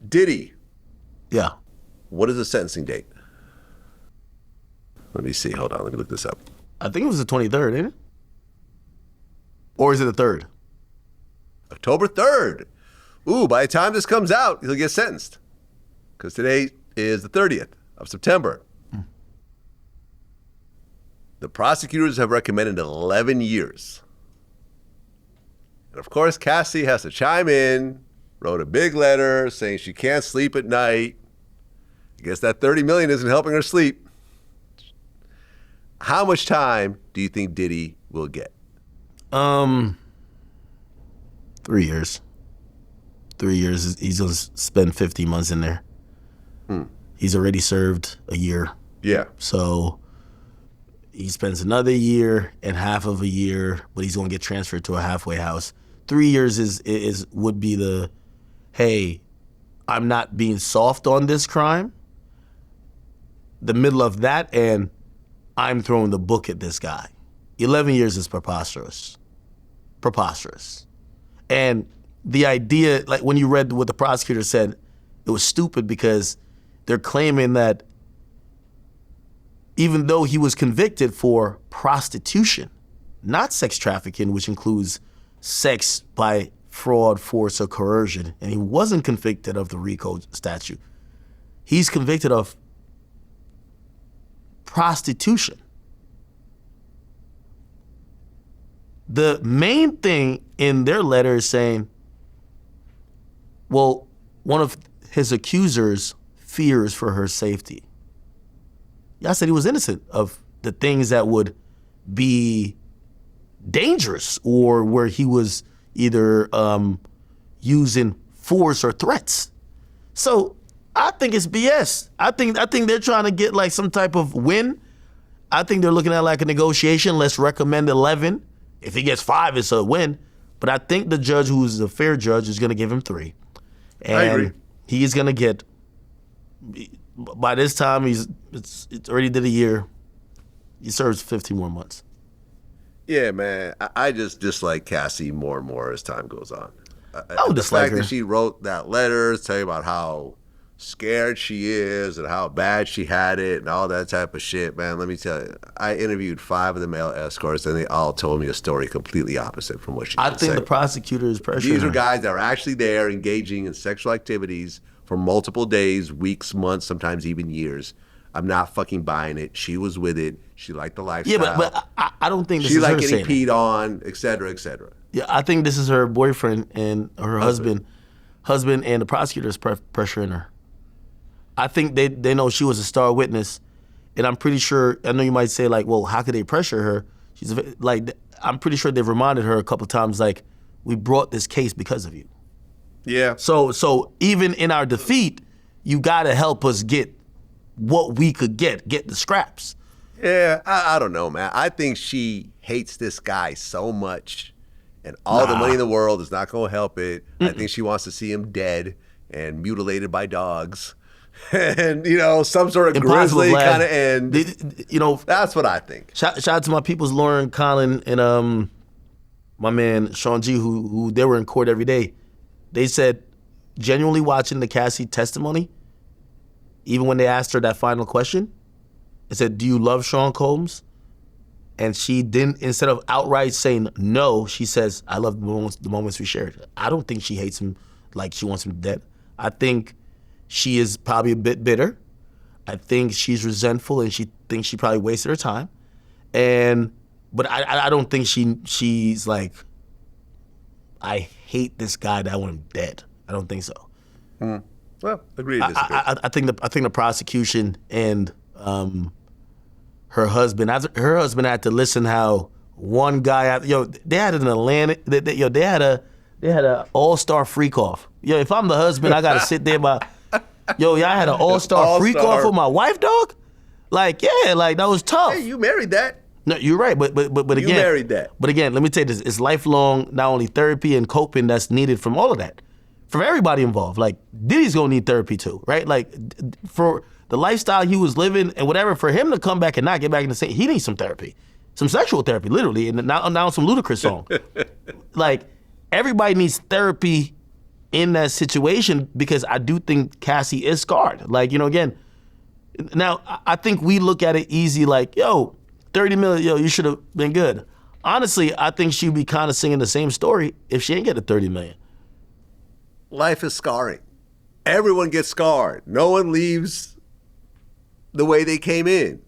Diddy. Yeah. What is the sentencing date? Let me see. Hold on. Let me look this up. I think it was the 23rd, ain't it? Or is it the 3rd? October 3rd. Ooh, by the time this comes out, he'll get sentenced. Because today is the 30th of September. The prosecutors have recommended 11 years. And of course, Cassie has to chime in, wrote a big letter saying she can't sleep at night. I guess that $30 million isn't helping her sleep. How much time do you think Diddy will get? 3 years. 3 years. He's going to spend 50 months in there. He's already served a year. Yeah. So he spends another year and half of a year, but he's going to get transferred to a halfway house. 3 years would be the, hey, I'm not being soft on this crime. The middle of that, and I'm throwing the book at this guy. 11 years is preposterous. Preposterous. And the idea, like when you read what the prosecutor said, it was stupid because they're claiming that even though he was convicted for prostitution, not sex trafficking, which includes sex by fraud, force, or coercion, and he wasn't convicted of the RICO statute, he's convicted of prostitution. The main thing in their letter is saying, well, one of his accusers fears for her safety. Y'all said he was innocent of the things that would be dangerous or where he was either using force or threats. So I think it's BS. I think they're trying to get like some type of win. I think they're looking at like a negotiation. Let's recommend 11. If he gets 5, it's a win. But I think the judge, who's a fair judge, is going to give him 3. And I agree. He's going to get, by this time, it's already did a year. He serves 15 more months. Yeah, man. I just dislike Cassie more and more as time goes on. I don't dislike The fact her. that she wrote that letter telling about how scared she is and how bad she had it and all that type of shit, man. Let me tell you, I interviewed 5 of the male escorts and they all told me a story completely opposite from what she I was think saying. the prosecutor is pressuring These are her. guys that are actually there engaging in sexual activities for multiple days, weeks, months, sometimes even years. I'm not fucking buying it. She was with it. She liked the lifestyle. Yeah, but I don't think this she is her liked getting saying it. peed on, et cetera, et cetera. Yeah, I think this is her boyfriend and her husband and the prosecutor is pressuring her. I think they know she was a star witness, and I'm pretty sure, I know you might say like, well, how could they pressure her? She's like, I'm pretty sure they've reminded her a couple of times like, we brought this case because of you. Yeah. So even in our defeat, you gotta help us get what we could get the scraps. Yeah, I don't know, man. I think she hates this guy so much, and all the money in the world is not going to help it. I think she wants to see him dead and mutilated by dogs. And, some sort of Impossible, grisly Vlad. kind of end. That's what I think. Shout out to my peoples, Lauren, Colin, and my man Sean G, who they were in court every day. They said, genuinely watching the Cassie testimony, even when they asked her that final question, they said, do you love Sean Combs? And she didn't, instead of outright saying no, she says, I love the moments we shared. I don't think she hates him like she wants him dead. I think she is probably a bit bitter. I think she's resentful and she thinks she probably wasted her time. But I don't think she's like, I hate this guy that I want him dead. I don't think so. Well, agree to disagree. I think the prosecution and her husband had to listen how one guy, they had an Atlantic, they had a all-star freak off. If I'm the husband, I gotta sit there y'all had an all-star freak off with my wife, dog? Like, yeah, like that was tough. Hey, you married that. No, you're right, but again, You married that. But again, let me tell you this: it's lifelong, not only therapy and coping that's needed from all of that, from everybody involved. Like Diddy's gonna need therapy too, right? Like for the lifestyle he was living and whatever, for him to come back and not get back in the same, he needs some therapy, some sexual therapy, literally, and now some Ludacris song. Like everybody needs therapy in that situation because I do think Cassie is scarred. Like, again, now I think we look at it easy like, yo, 30 million, yo, you should have been good. Honestly, I think she'd be kind of singing the same story if she ain't get a 30 million. Life is scarring. Everyone gets scarred. No one leaves the way they came in.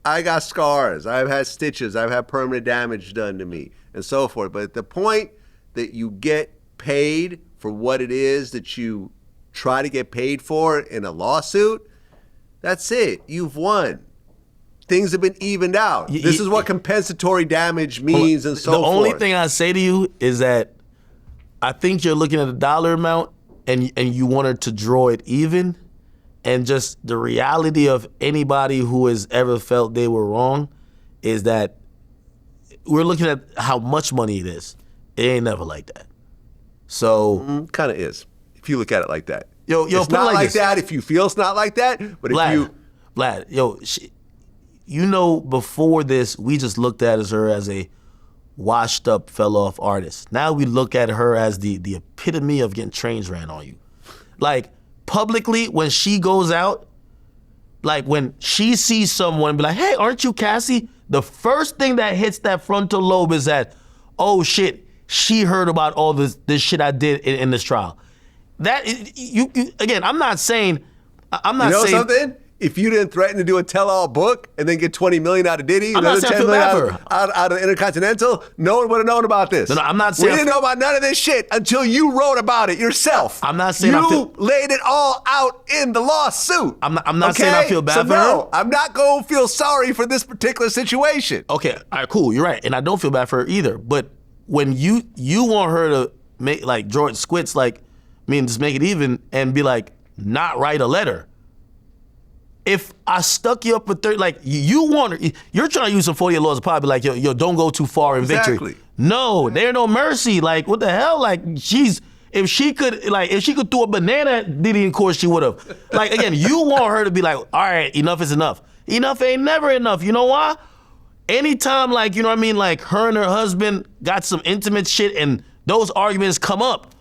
I got scars. I've had stitches. I've had permanent damage done to me and so forth. But at the point that you get paid for what it is that you try to get paid for in a lawsuit, that's it. You've won. Things have been evened out. This is what compensatory damage means and so forth. The only thing I say to you is that I think you're looking at a dollar amount and you want her to draw it even. And just the reality of anybody who has ever felt they were wrong is that we're looking at how much money it is. It ain't never like that. So kind of is if you look at it like that. Yo, it's not like that if you feel it's not like that. But Vlad, before this, we just looked at her as a washed up, fell off artist. Now we look at her as the epitome of getting trains ran on you. Like, publicly, when she goes out, like when she sees someone be like, hey, aren't you Cassie? The first thing that hits that frontal lobe is that, oh shit, she heard about all this shit I did in this trial. Again, I'm not saying something? If you didn't threaten to do a tell-all book and then get $20 million out of Diddy, another $10 million out of Intercontinental, no one would have known about this. No, I'm not saying we didn't know about none of this shit until you wrote about it yourself. I'm not saying you laid it all out in the lawsuit. I'm not saying I feel bad for her. I'm not going to feel sorry for this particular situation. Okay, all right, cool. You're right, and I don't feel bad for her either. But when you want her to make like George Squits, just make it even and be like, not write a letter. If I stuck you up with 30, you're trying to use some 40 laws of power, be like, yo, don't go too far in victory. No, there ain't no mercy. Like, what the hell? Like, if she could throw a banana at Diddy in court, she would have. Like, again, you want her to be like, all right, enough is enough. Enough ain't never enough. You know why? Anytime, like her and her husband got some intimate shit and those arguments come up,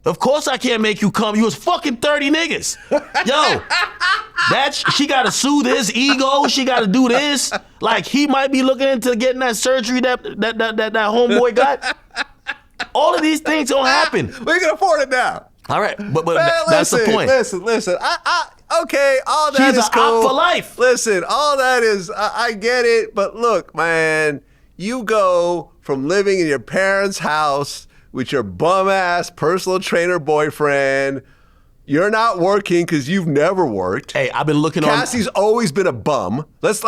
of course I can't make you come. You was fucking 30 niggas. Yo, she got to soothe his ego. She got to do this. Like, he might be looking into getting that surgery that homeboy got. All of these things don't happen. We can afford it now. All right, but that's the point. Listen. Okay, all that is cool. She's a op for life. Listen, all that is, I get it. But look, man, you go from living in your parents' house with your bum-ass personal trainer boyfriend. You're not working because you've never worked. Hey, I've been looking Cassie's always been a bum. Let's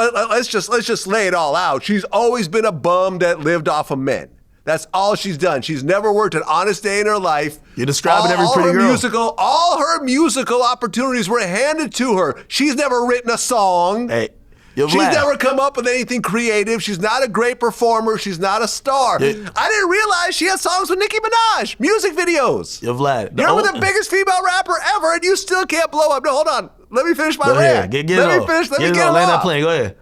just lay it all out. She's always been a bum that lived off of men. That's all she's done. She's never worked an honest day in her life. You're describing every pretty girl. All her musical opportunities were handed to her. She's never written a song. Hey. She's never come up with anything creative. She's not a great performer. She's not a star. I didn't realize she had songs with Nicki Minaj, music videos. Yo, Vlad. You're the biggest female rapper ever, and you still can't blow up. No, hold on. Let me finish my rant. Let me get it off. Land that plane. Go ahead.